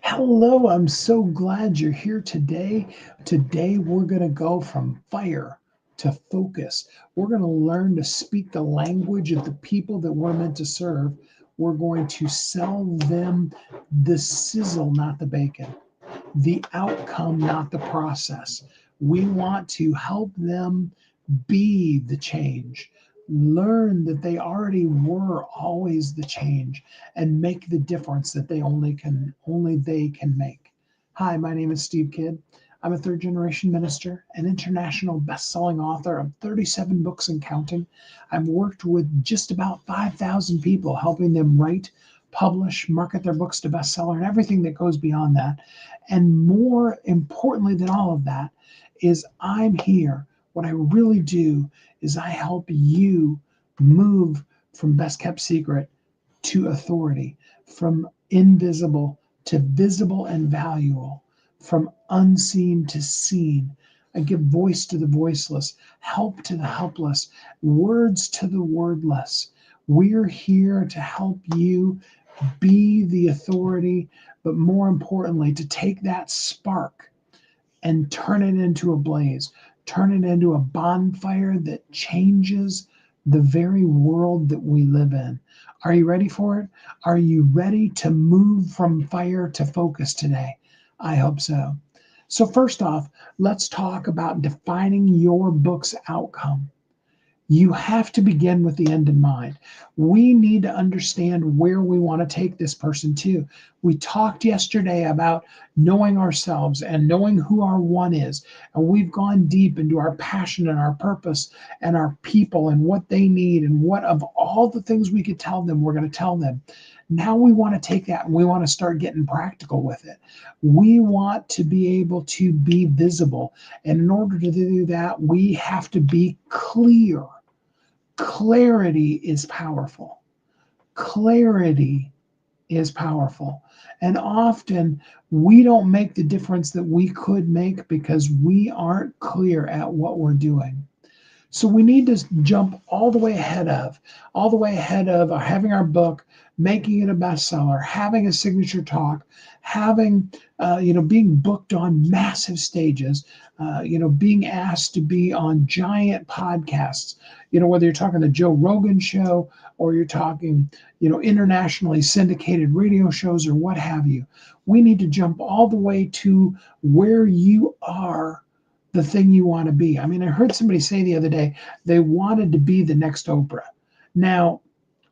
Hello, I'm so glad you're here today. Today, we're going to go from fire to focus. We're going to learn to speak the language of the people that we're meant to serve. We're going to sell them the sizzle, not the bacon, the outcome, not the process. We want to help them be the change. Learn that they already were always the change and make the difference that only they can make. Hi, my name is Steve Kidd. I'm a third generation minister, an international best-selling author of 37 books and counting. I've worked with just about 5,000 people, helping them write, publish, market their books to bestseller, and everything that goes beyond that. And more importantly than all of that is I'm here. What I really do is I help you move from best kept secret to authority, from invisible to visible and valuable, from unseen to seen. I give voice to the voiceless, help to the helpless, words to the wordless. We're here to help you be the authority, but more importantly, to take that spark and turn it into a blaze, turn it into a bonfire that changes the very world that we live in. Are you ready for it? Are you ready to move from fire to focus today? I hope so. So, first off, let's talk about defining your book's outcome. You have to begin with the end in mind. We need to understand where we want to take this person to. We talked yesterday about knowing ourselves and knowing who our one is. And we've gone deep into our passion and our purpose and our people and what they need and what of all the things we could tell them, we're going to tell them. Now we want to take that and we want to start getting practical with it. We want to be able to be visible. And in order to do that, we have to be clear. Clarity is powerful. Clarity is powerful. And often we don't make the difference that we could make because we aren't clear at what we're doing. So we need to jump all the way ahead of having our book, making it a bestseller, having a signature talk, having, being booked on massive stages, being asked to be on giant podcasts, whether you're talking the Joe Rogan show or you're talking, internationally syndicated radio shows or what have you. We need to jump all the way to where you are the thing you want to be. I mean, I heard somebody say the other day they wanted to be the next Oprah. Now,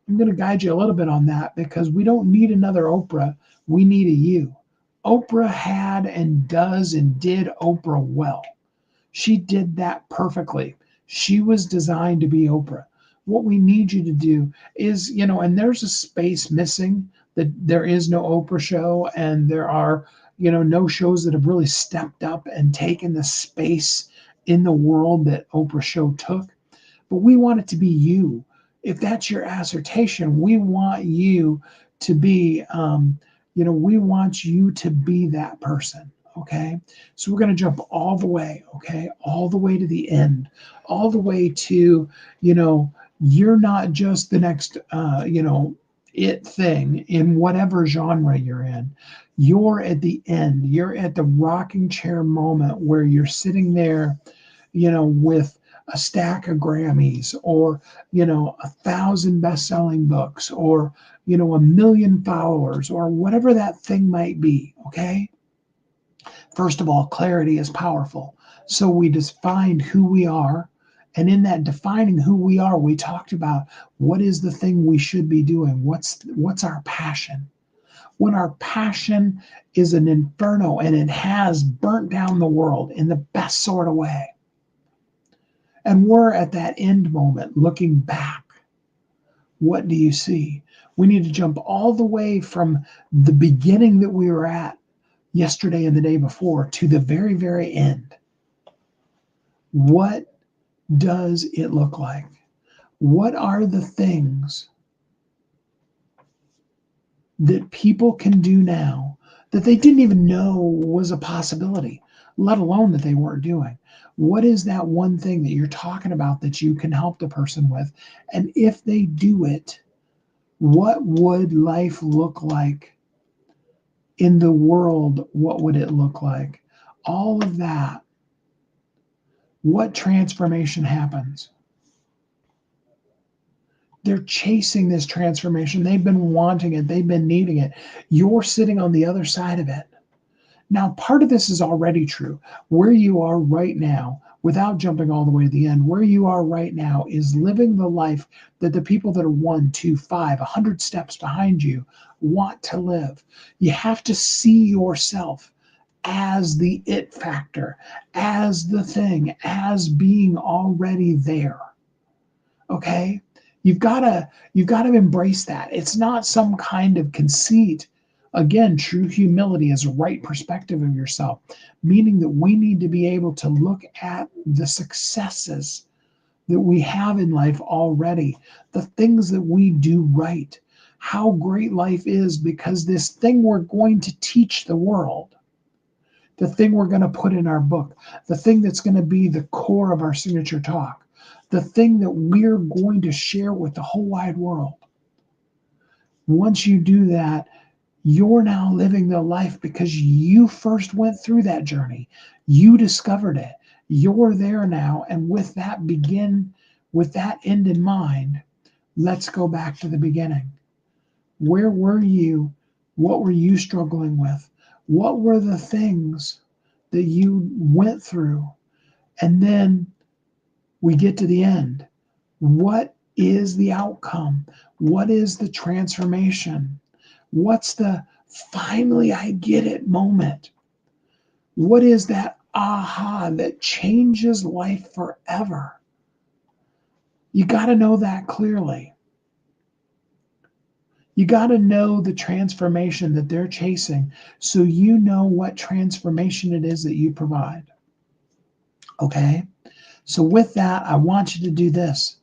I'm going to guide you a little bit on that because we don't need another Oprah. We need a you. Oprah had and does and did Oprah well. She did that perfectly. She was designed to be Oprah. What we need you to do is, and there's a space missing that there is no Oprah show and there are, no shows that have really stepped up and taken the space in the world that Oprah show took. But we want it to be you. If that's your assertion, we want you to be, we want you to be that person. Okay. So we're going to jump all the way. Okay. All the way to the end, all the way to, you're not just the next, it thing in whatever genre you're in. You're at the end. You're at the rocking chair moment where you're sitting there, with a stack of Grammys or, 1,000 best-selling books or, 1 million followers or whatever that thing might be. Okay. First of all, clarity is powerful. So we defined who we are. And in that defining who we are, we talked about what is the thing we should be doing? What's our passion? When our passion is an inferno and it has burnt down the world in the best sort of way. And we're at that end moment looking back. What do you see? We need to jump all the way from the beginning that we were at yesterday and the day before to the very, very end. What does it look like? What are the things that people can do now that they didn't even know was a possibility, let alone that they weren't doing? What is that one thing that you're talking about that you can help the person with? And if they do it, what would life look like in the world, what would it look like? All of that. What transformation happens? They're chasing this transformation. They've been wanting it. They've been needing it. You're sitting on the other side of it. Now, part of this is already true. Where you are right now, without jumping all the way to the end, where you are right now is living the life that the people that are 1, 2, 5, 100 steps behind you want to live. You have to see yourself as the it factor, as the thing, as being already there. Okay? You've got to embrace that. It's not some kind of conceit. Again, true humility is a right perspective of yourself, meaning that we need to be able to look at the successes that we have in life already, the things that we do right, how great life is because this thing we're going to teach the world, the thing we're going to put in our book, the thing that's going to be the core of our signature talk, the thing that we're going to share with the whole wide world. Once you do that, you're now living the life because you first went through that journey. You discovered it. You're there now. And with that with that end in mind, let's go back to the beginning. Where were you? What were you struggling with? What were the things that you went through? And then we get to the end. What is the outcome? What is the transformation? What's the finally I get it moment? What is that aha that changes life forever? You got to know that clearly. You got to know the transformation that they're chasing so you know what transformation it is that you provide. Okay? So, with that, I want you to do this.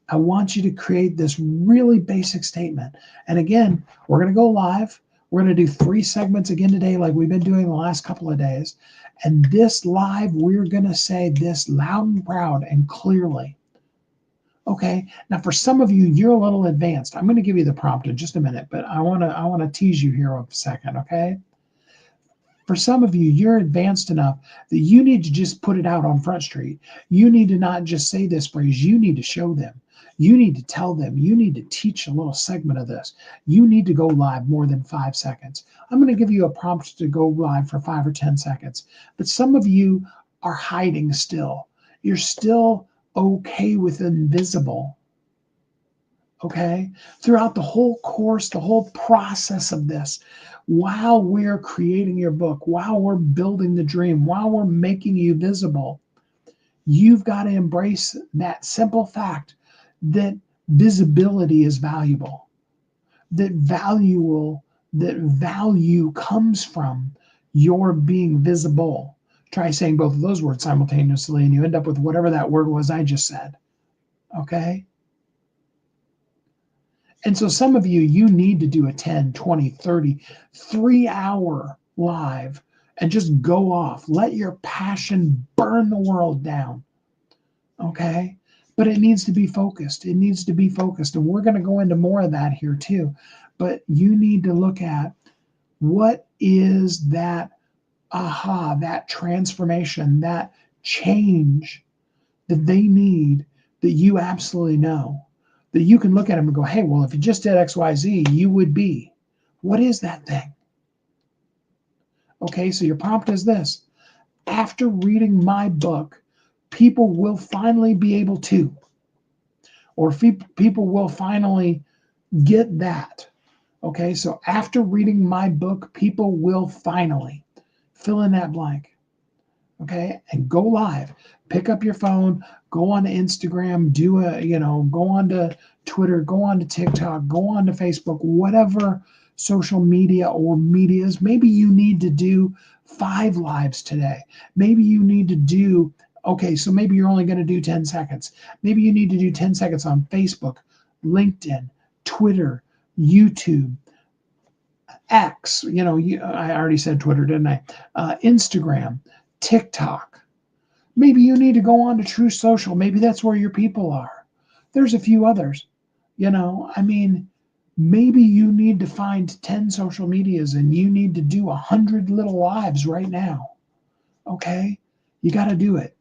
I want you to create this really basic statement. And again, we're going to go live. We're going to do 3 segments again today, like we've been doing the last couple of days. And this live, we're going to say this loud and proud and clearly. Okay. Now, for some of you, you're a little advanced. I'm going to give you the prompt in just a minute, but I want to tease you here a second. Okay. For some of you, you're advanced enough that you need to just put it out on Front Street. You need to not just say this phrase. You need to show them. You need to tell them. You need to teach a little segment of this. You need to go live more than 5 seconds. I'm going to give you a prompt to go live for 5 or 10 seconds. But some of you are hiding still. You're still okay with invisible. Okay? Throughout the whole course, the whole process of this, while we're creating your book, while we're building the dream, while we're making you visible, you've got to embrace that simple fact that visibility is valuable, that value comes from your being visible. Try saying both of those words simultaneously and you end up with whatever that word was I just said. Okay? And so some of you need to do a 10, 20, 30, 3-hour live and just go off. Let your passion burn the world down. Okay? But it needs to be focused. It needs to be focused. And we're going to go into more of that here too. But you need to look at what is that aha, that transformation, that change that they need that you absolutely know. That you can look at them and go, hey, well, if you just did X, Y, Z, you would be. What is that thing? Okay, so your prompt is this. After reading my book, people will finally be able to, or people will finally get that. Okay, so after reading my book, people will finally fill in that blank. Okay, and go live. Pick up your phone, go on to Instagram, go on to Twitter, go on to TikTok, go on to Facebook, whatever social media or medias. Maybe you need to do 5 lives today. Maybe you need to do, okay, so maybe you're only going to do 10 seconds. Maybe you need to do 10 seconds on Facebook, LinkedIn, Twitter, YouTube, X, I already said Twitter, didn't I? Instagram, TikTok. Maybe you need to go on to True Social. Maybe that's where your people are. There's a few others. I mean, Maybe you need to find 10 social medias and you need to do 100 little lives right now. Okay? You got to do it.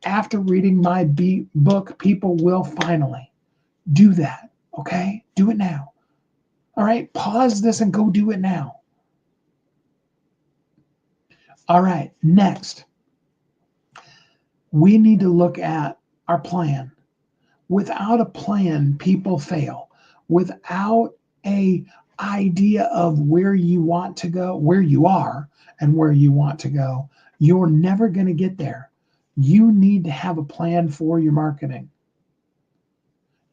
After reading my book, people will finally do that. Okay? Do it now. All right? Pause this and go do it now. All right. Next, we need to look at our plan. Without a plan, people fail. Without a idea of where you want to go, where you are and where you want to go, you're never going to get there. You need to have a plan for your marketing.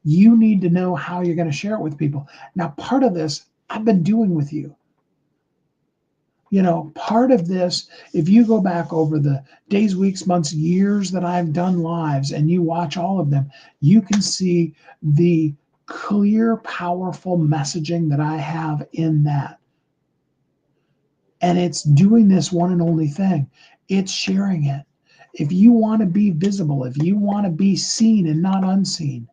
You need to know how you're going to share it with people. Now, part of this I've been doing with you. Part of this, if you go back over the days, weeks, months, years that I've done lives and you watch all of them, you can see the clear, powerful messaging that I have in that. And it's doing this one and only thing. It's sharing it. If you want to be visible, if you want to be seen and not unseen,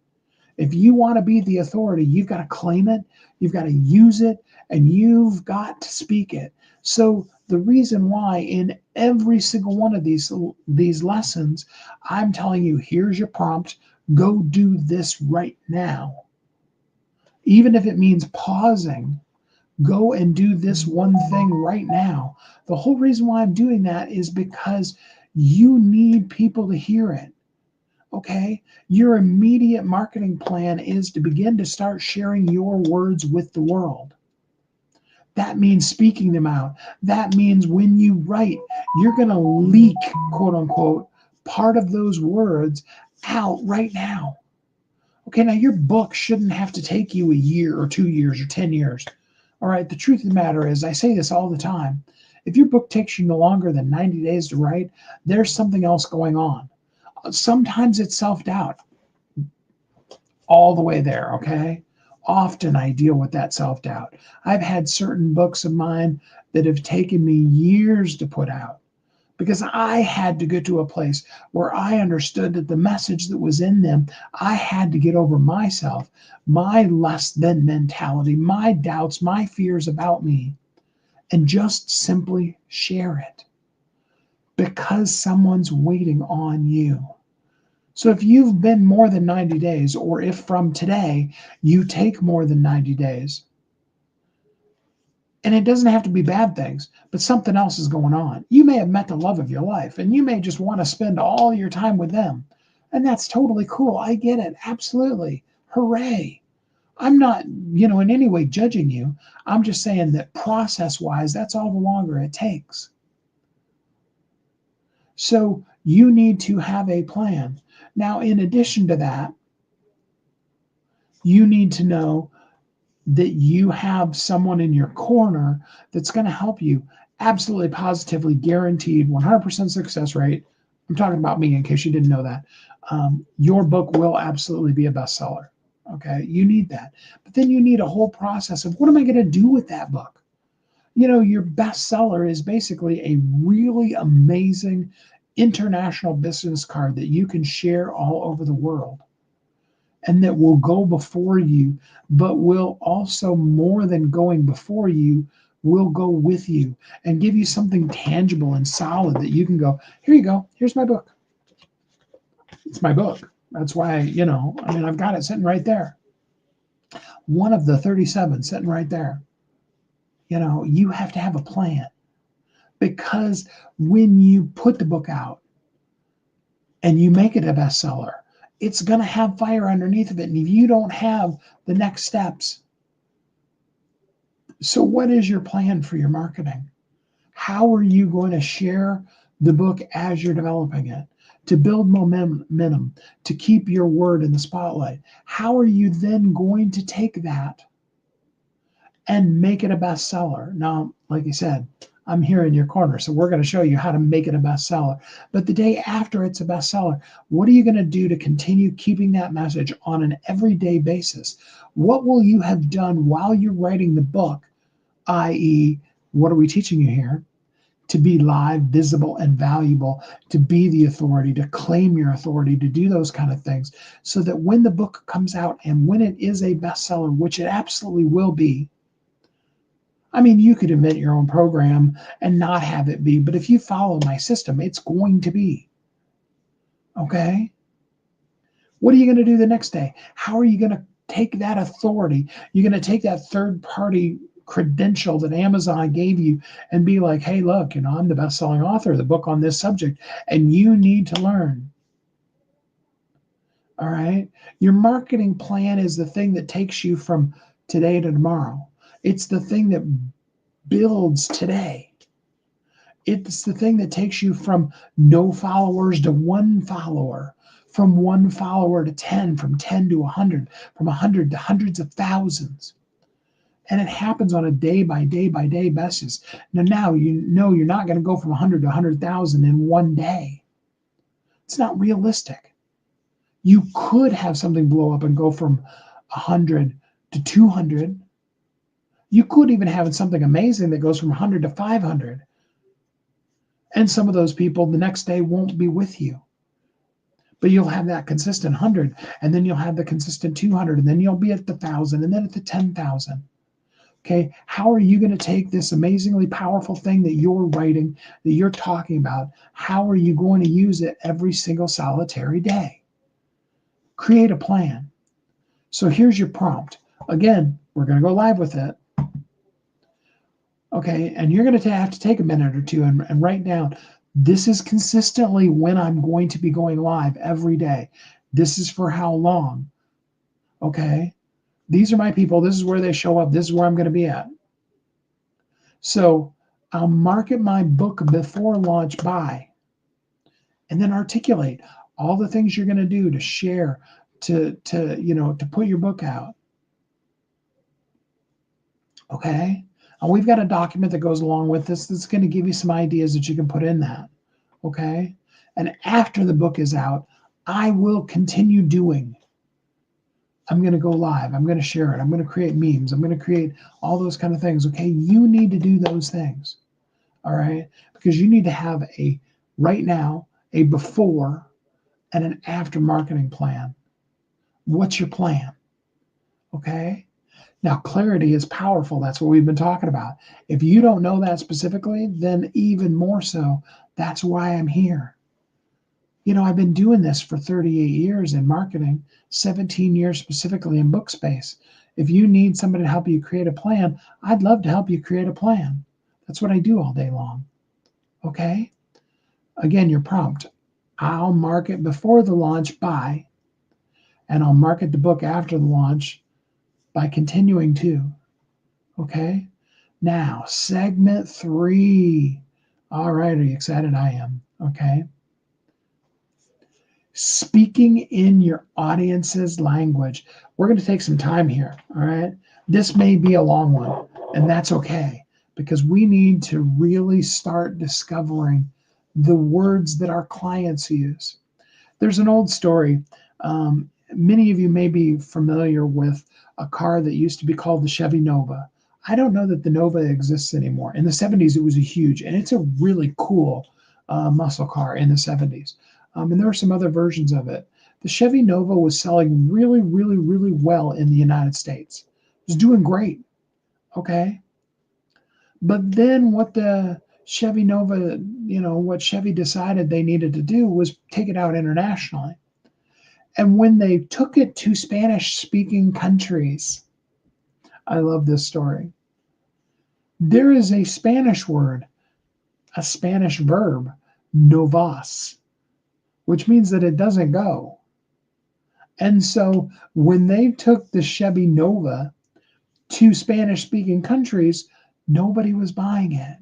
if you want to be the authority, you've got to claim it, you've got to use it, and you've got to speak it. So the reason why in every single one of these lessons, I'm telling you, here's your prompt, go do this right now. Even if it means pausing, go and do this one thing right now. The whole reason why I'm doing that is because you need people to hear it. Okay, your immediate marketing plan is to begin to start sharing your words with the world. That means speaking them out. That means when you write, you're going to leak, quote unquote, part of those words out right now. Okay, now your book shouldn't have to take you a year or 2 years or 10 years. All right, the truth of the matter is, I say this all the time. If your book takes you no longer than 90 days to write, there's something else going on. Sometimes it's self-doubt. All the way there, okay? Often I deal with that self-doubt. I've had certain books of mine that have taken me years to put out because I had to get to a place where I understood that the message that was in them, I had to get over myself, my less than mentality, my doubts, my fears about me, and just simply share it because someone's waiting on you. So if you've been more than 90 days, or if from today you take more than 90 days, and it doesn't have to be bad things, but something else is going on. You may have met the love of your life and you may just want to spend all your time with them. And that's totally cool. I get it. Absolutely. Hooray. I'm not, in any way judging you. I'm just saying that process-wise, that's all the longer it takes. So you need to have a plan. Now, in addition to that, you need to know that you have someone in your corner that's going to help you. Absolutely, positively, guaranteed, 100% success rate. I'm talking about me in case you didn't know that. Your book will absolutely be a bestseller. Okay, you need that. But then you need a whole process of what am I going to do with that book? Your bestseller is basically a really amazing international business card that you can share all over the world and that will go before you, but will also, more than going before you, will go with you and give you something tangible and solid that you can go, here you go, here's my book. It's my book. That's why, I've got it sitting right there. One of the 37 sitting right there. You have to have a plan because when you put the book out and you make it a bestseller, it's going to have fire underneath of it. And if you don't have the next steps, so what is your plan for your marketing? How are you going to share the book as you're developing it to build momentum, to keep your word in the spotlight? How are you then going to take that and make it a bestseller? Now, like I said, I'm here in your corner, so we're going to show you how to make it a bestseller. But the day after it's a bestseller, what are you going to do to continue keeping that message on an everyday basis? What will you have done while you're writing the book, i.e., what are we teaching you here? to be live, visible, and valuable, to be the authority, to claim your authority, to do those kind of things, so that when the book comes out and when it is a bestseller, which it absolutely will be. I mean, you could invent your own program and not have it be, but if you follow my system, it's going to be. Okay? What are you going to do the next day? How are you going to take that authority? You're going to take that third party credential that Amazon gave you and be like, hey, look, I'm the best selling author of the book on this subject, and you need to learn. All right. Your marketing plan is the thing that takes you from today to tomorrow. It's the thing that builds today. It's the thing that takes you from no followers to one follower, from one follower to 10, from 10 to 100, from 100 to hundreds of thousands. And it happens on a day by day by day basis. Now you know you're not going to go from 100 to 100,000 in one day. It's not realistic. You could have something blow up and go from 100 to 200. You could even have something amazing that goes from 100 to 500. And some of those people the next day won't be with you. But you'll have that consistent 100, and then you'll have the consistent 200, and then you'll be at the 1,000, and then at the 10,000. Okay, how are you going to take this amazingly powerful thing that you're writing, that you're talking about? How are you going to use it every single solitary day? Create a plan. So here's your prompt. Again, we're going to go live with it. Okay, and you're going to have to take a minute or two and write down, this is consistently when I'm going to be going live every day. This is for how long. Okay, these are my people. This is where they show up. This is where I'm going to be at. So I'll market my book before launch by, and then articulate all the things you're going to do to share, to put your book out. Okay. And we've got a document that goes along with this that's going to give you some ideas that you can put in that. Okay. And after the book is out, I will continue doing. I'm going to go live. I'm going to share it. I'm going to create memes. I'm going to create all those kind of things. Okay. You need to do those things. All right. Because you need to have right now, a before and an after marketing plan. What's your plan? Okay. Now, clarity is powerful. That's what we've been talking about. If you don't know that specifically, then even more so, that's why I'm here. I've been doing this for 38 years in marketing, 17 years specifically in book space. If you need somebody to help you create a plan, I'd love to help you create a plan. That's what I do all day long. Okay? Again, your prompt. I'll market before the launch by, and I'll market the book after the launch by continuing to. Okay? Now, segment 3. All right, are you excited? I am. Okay. Speaking in your audience's language. We're going to take some time here. All right. This may be a long one, and that's okay, because we need to really start discovering the words that our clients use. There's an old story. Many of you may be familiar with a car that used to be called the Chevy Nova. I don't know that the Nova exists anymore. In the 70s, it was a huge, and it's a really cool muscle car in the 70s. And there were some other versions of it. The Chevy Nova was selling really, really, really well in the United States. It was doing great. Okay. But then what the Chevy Nova, what Chevy decided they needed to do was take it out internationally. And when they took it to Spanish-speaking countries, I love this story. There is a Spanish word, a Spanish verb, no vas, which means that it doesn't go. And so when they took the Chevy Nova to Spanish-speaking countries, nobody was buying it.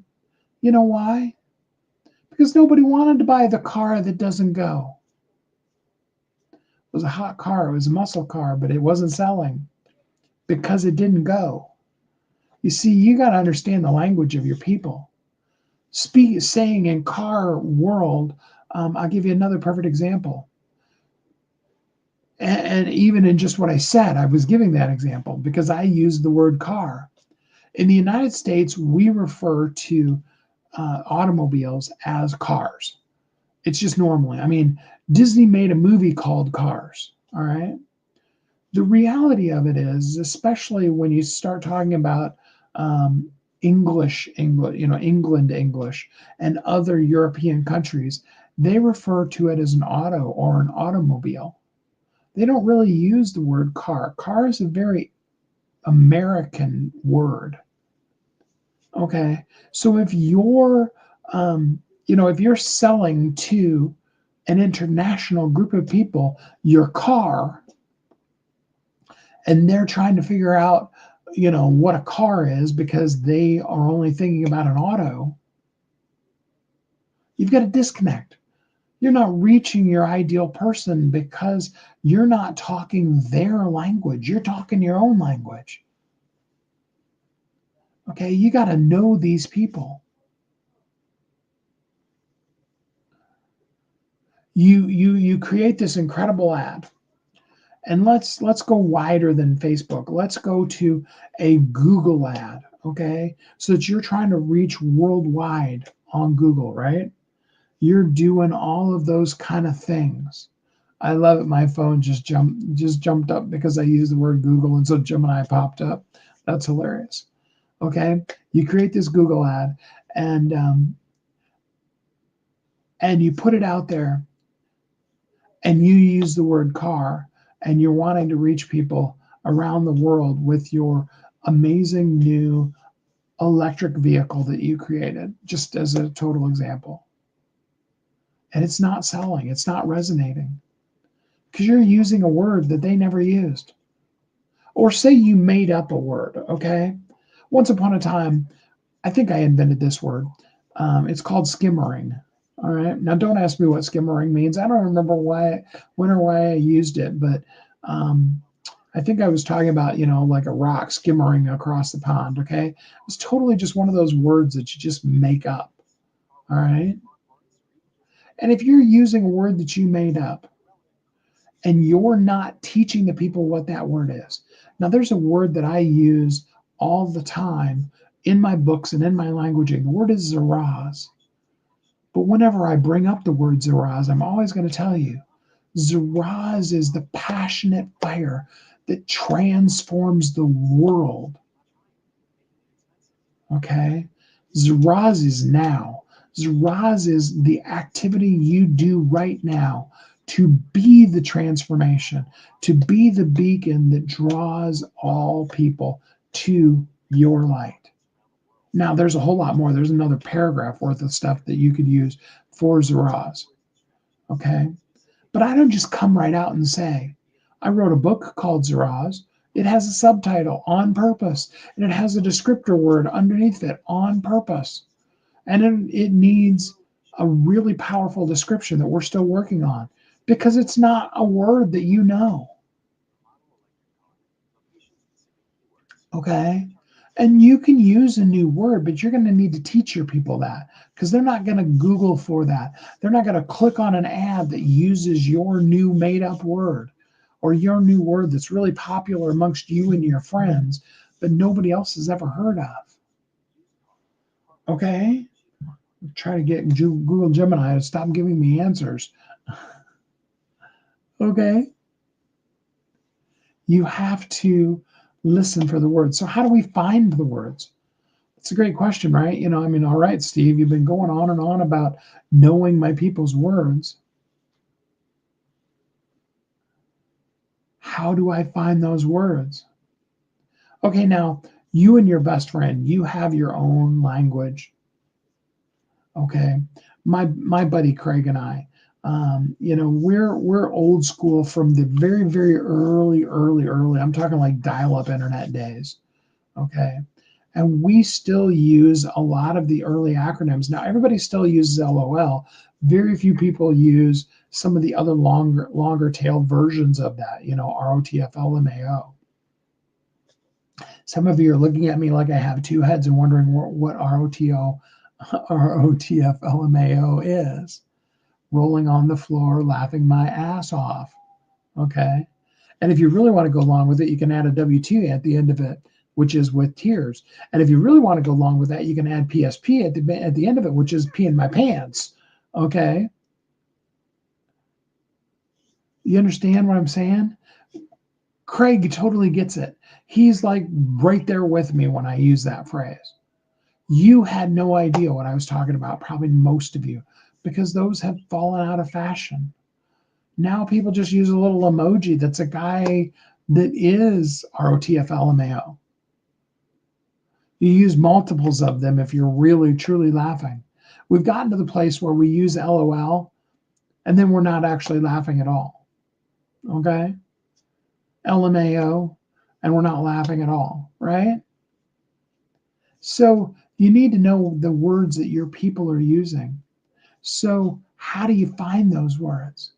You know why? Because nobody wanted to buy the car that doesn't go. It was a hot car. It was a muscle car, but it wasn't selling because it didn't go. You see, you got to understand the language of your people. Saying in car world, I'll give you another perfect example. And even in just what I said, I was giving that example because I used the word car. In the United States, we refer to automobiles as cars. It's just normally. I mean, Disney made a movie called Cars. All right. The reality of it is, especially when you start talking about English, England English, and other European countries, they refer to it as an auto or an automobile. They don't really use the word car. Car is a very American word. Okay, so if you're selling to an international group of people your car, and they're trying to figure out, what a car is because they are only thinking about an auto, you've got a disconnect. You're not reaching your ideal person because you're not talking their language. You're talking your own language. Okay, you got to know these people. You create this incredible ad, and let's go wider than Facebook. Let's go to a Google ad, okay? So that you're trying to reach worldwide on Google, right? You're doing all of those kind of things. I love it. My phone just jumped up because I used the word Google, and so Gemini popped up. That's hilarious. Okay, you create this Google ad, and you put it out there, and you use the word car, and you're wanting to reach people around the world with your amazing new electric vehicle that you created, just as a total example. And it's not selling, it's not resonating because you're using a word that they never used. Or say you made up a word, okay? Once upon a time, I think I invented this word. It's called skimmering. All right. Now, don't ask me what skimmering means. I don't remember when or why I used it, but I think I was talking about, like a rock skimmering across the pond. Okay. It's totally just one of those words that you just make up. All right. And if you're using a word that you made up and you're not teaching the people what that word is, now there's a word that I use all the time in my books and in my languaging. The word is Zaraz. But whenever I bring up the word Zaraz, I'm always going to tell you Zaraz is the passionate fire that transforms the world. Okay? Zaraz is now. Zaraz is the activity you do right now to be the transformation, to be the beacon that draws all people to your light. Now, there's a whole lot more. There's another paragraph worth of stuff that you could use for Zaraz. Okay? But I don't just come right out and say, I wrote a book called Zaraz. It has a subtitle, On Purpose, and it has a descriptor word underneath it, On Purpose. And it needs a really powerful description that we're still working on because it's not a word that you know. Okay? And you can use a new word, but you're going to need to teach your people that because they're not going to Google for that. They're not going to click on an ad that uses your new made up word or your new word that's really popular amongst you and your friends, but nobody else has ever heard of. Okay? Try to get Google Gemini to stop giving me answers. Okay? You have to listen for the words. So, how do we find the words? It's a great question, right? All right, Steve, you've been going on and on about knowing my people's words. How do I find those words? Okay, now you and your best friend, you have your own language. Okay, my buddy Craig and I, we're old school from the very very early. I'm talking like dial-up internet days. Okay, and we still use a lot of the early acronyms. Now everybody still uses LOL. Very few people use some of the other longer tail versions of that. ROTF, LMAO. Some of you are looking at me like I have two heads and wondering what ROTF, LMAO is. Rolling on the floor, laughing my ass off. Okay. And if you really want to go along with it, you can add a W2 at the end of it. which is with tears. And if you really want to go along with that, you can add PSP at the end of it, which is pee in my pants. Okay. You understand what I'm saying? Craig totally gets it. He's like right there with me when I use that phrase. You had no idea what I was talking about, probably most of you, because those have fallen out of fashion. Now people just use a little emoji that's a guy that is ROTFLMAO. You use multiples of them if you're really, truly laughing. We've gotten to the place where we use LOL and then we're not actually laughing at all. Okay? LMAO, and we're not laughing at all, right? So you need to know the words that your people are using. So how do you find those words?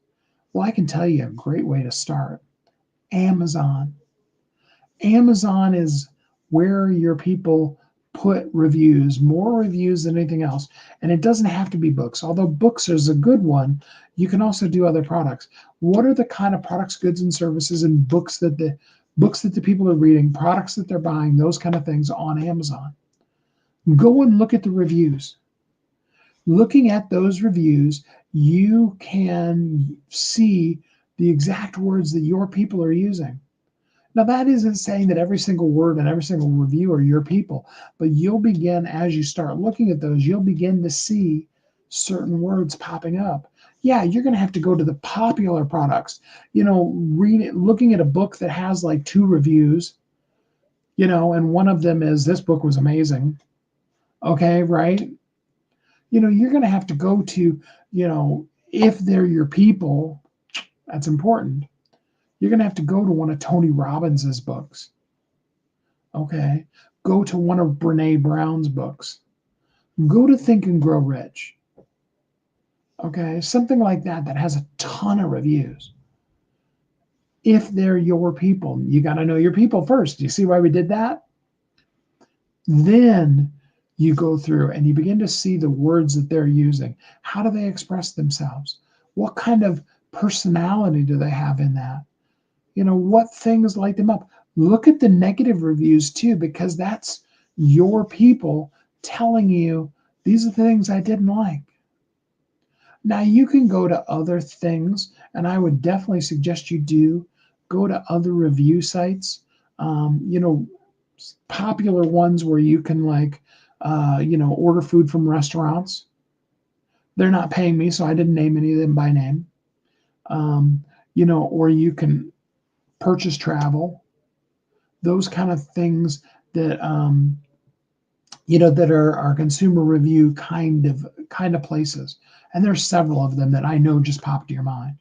Well, I can tell you a great way to start. Amazon. Amazon is where your people put reviews, more reviews than anything else. And it doesn't have to be books. Although books is a good one, you can also do other products. What are the kind of products, goods, and services and books that the people are reading, products that they're buying, those kind of things on Amazon? Go and look at the reviews. Looking at those reviews, you can see the exact words that your people are using. Now, that isn't saying that every single word and every single review are your people, but you'll begin, as you start looking at those, you'll begin to see certain words popping up. Yeah, you're going to have to go to the popular products, looking at a book that has like 2 reviews, and one of them is this book was amazing. Okay, right? You're going to have to go to, if they're your people, that's important. You're going to have to go to one of Tony Robbins's books. Okay. Go to one of Brene Brown's books. Go to Think and Grow Rich. Okay. Something like that has a ton of reviews. If they're your people, you got to know your people first. Do you see why we did that? Then you go through and you begin to see the words that they're using. How do they express themselves? What kind of personality do they have in that? What things light them up? Look at the negative reviews too, because that's your people telling you these are the things I didn't like. Now you can go to other things, and I would definitely suggest you do go to other review sites. Popular ones where you can order food from restaurants. They're not paying me, so I didn't name any of them by name. Or you can purchase travel, those kind of things that that are consumer review kind of places. And there's several of them that I know just popped to your mind.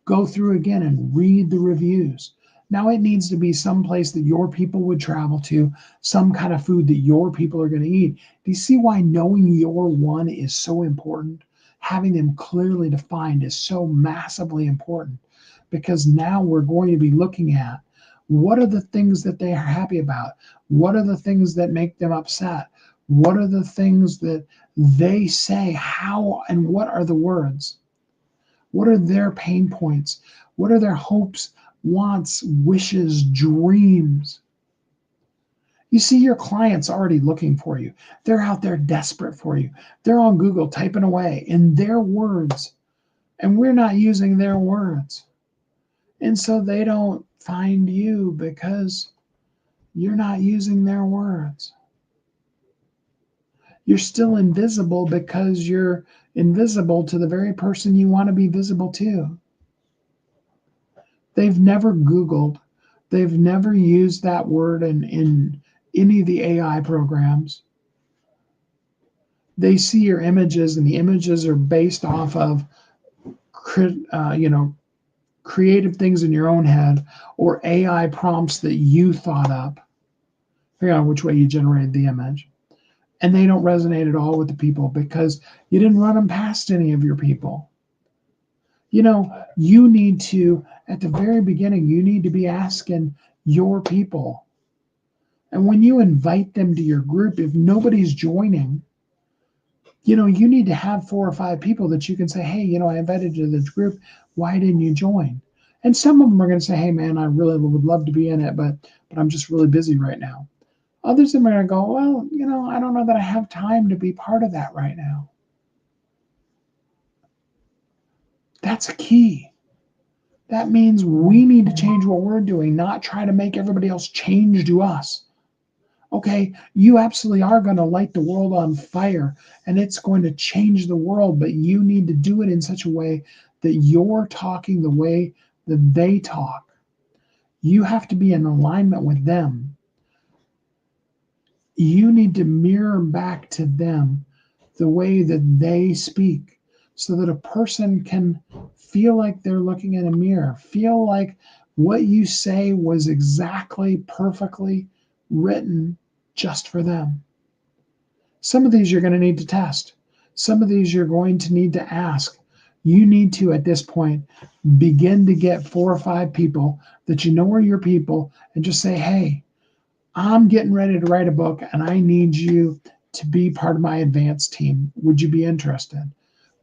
Go through again and read the reviews. Now it needs to be some place that your people would travel to, some kind of food that your people are going to eat. Do you see why knowing your one is so important? Having them clearly defined is so massively important. Because now we're going to be looking at what are the things that they are happy about? What are the things that make them upset? What are the things that they say? How and what are the words? What are their pain points? What are their hopes, wants, wishes, dreams? You see your clients already looking for you. They're out there desperate for you. They're on Google typing away in their words, and we're not using their words. And so they don't find you because you're not using their words. You're still invisible because you're invisible to the very person you want to be visible to. They've never Googled. They've never used that word in any of the AI programs. They see your images, and the images are based off of creative things in your own head or AI prompts that you thought up, depending on which way you generated the image. And they don't resonate at all with the people because you didn't run them past any of your people. You need to, at the very beginning, you need to be asking your people. And when you invite them to your group, if nobody's joining, you need to have 4 or 5 people that you can say, hey, I invited you to this group. Why didn't you join? And some of them are going to say, hey, man, I really would love to be in it, but I'm just really busy right now. Others of them are going to go, well, I don't know that I have time to be part of that right now. That's a key. That means we need to change what we're doing, not try to make everybody else change to us. Okay, you absolutely are going to light the world on fire and it's going to change the world, but you need to do it in such a way that you're talking the way that they talk. You have to be in alignment with them. You need to mirror back to them the way that they speak so that a person can feel like they're looking in a mirror, feel like what you say was exactly perfectly written just for them. Some of these you're going to need to test. Some of these you're going to need to ask. You need to, at this point, begin to get 4 or 5 people that you know are your people and just say, hey, I'm getting ready to write a book and I need you to be part of my advanced team. Would you be interested?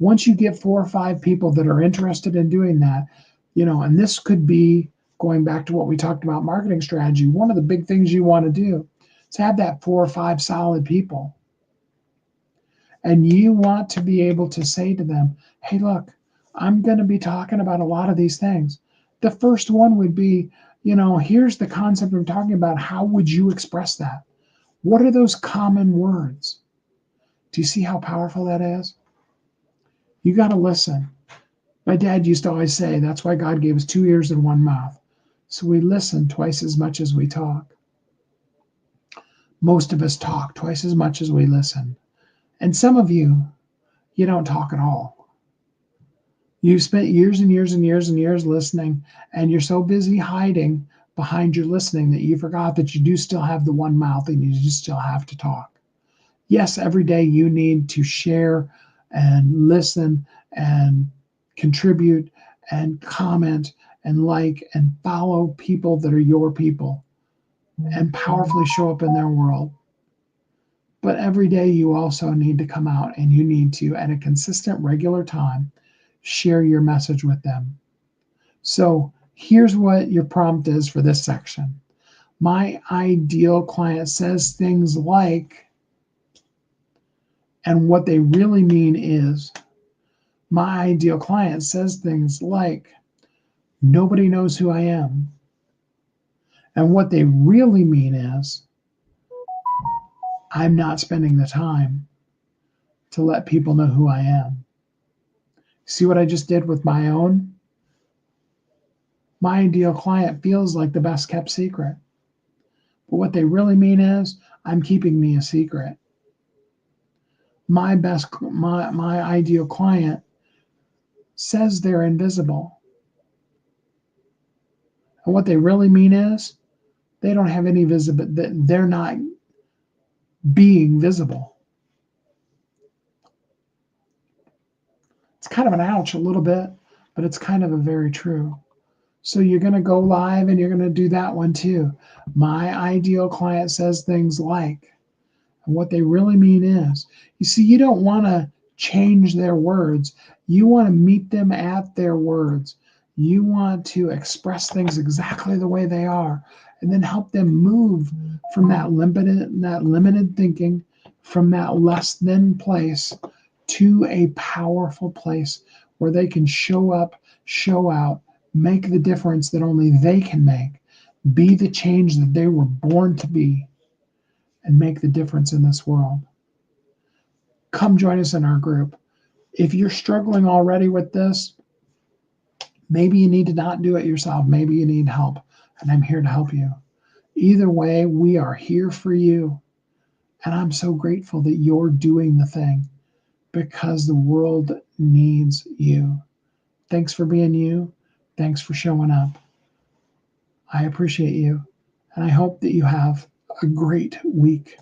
Once you get 4 or 5 people that are interested in doing that, and this could be going back to what we talked about marketing strategy. One of the big things you want to do is have that 4 or 5 solid people. And you want to be able to say to them, hey, look, I'm going to be talking about a lot of these things. The first one would be, here's the concept I'm talking about. How would you express that? What are those common words? Do you see how powerful that is? You got to listen. My dad used to always say, that's why God gave us 2 ears and 1 mouth. So we listen twice as much as we talk. Most of us talk twice as much as we listen. And some of you don't talk at all. You spent years and years and years and years listening, and you're so busy hiding behind your listening that you forgot that you do still have the 1 mouth and you do still have to talk. Yes, every day you need to share and listen and contribute and comment and like and follow people that are your people and powerfully show up in their world. But every day you also need to come out and you need to, at a consistent, regular time, share your message with them. So here's what your prompt is for this section. My ideal client says things like, and what they really mean is, my ideal client says things like, nobody knows who I am. And what they really mean is, I'm not spending the time to let people know who I am. See what I just did with my own? My ideal client feels like the best kept secret. But what they really mean is, I'm keeping me a secret. My ideal client says they're invisible. And what they really mean is, they don't have any visibility, they're not being visible. It's kind of an ouch a little bit, but it's kind of a very true. So you're going to go live and you're going to do that one too. My ideal client says things like, and what they really mean is, you see, you don't want to change their words. You want to meet them at their words. You want to express things exactly the way they are and then help them move from that limited thinking, from that less than place to a powerful place where they can show up, show out, make the difference that only they can make, be the change that they were born to be, and make the difference in this world. Come join us in our group. If you're struggling already with this, maybe you need to not do it yourself. Maybe you need help, and I'm here to help you. Either way, we are here for you. And I'm so grateful that you're doing the thing because the world needs you. Thanks for being you. Thanks for showing up. I appreciate you. And I hope that you have a great week.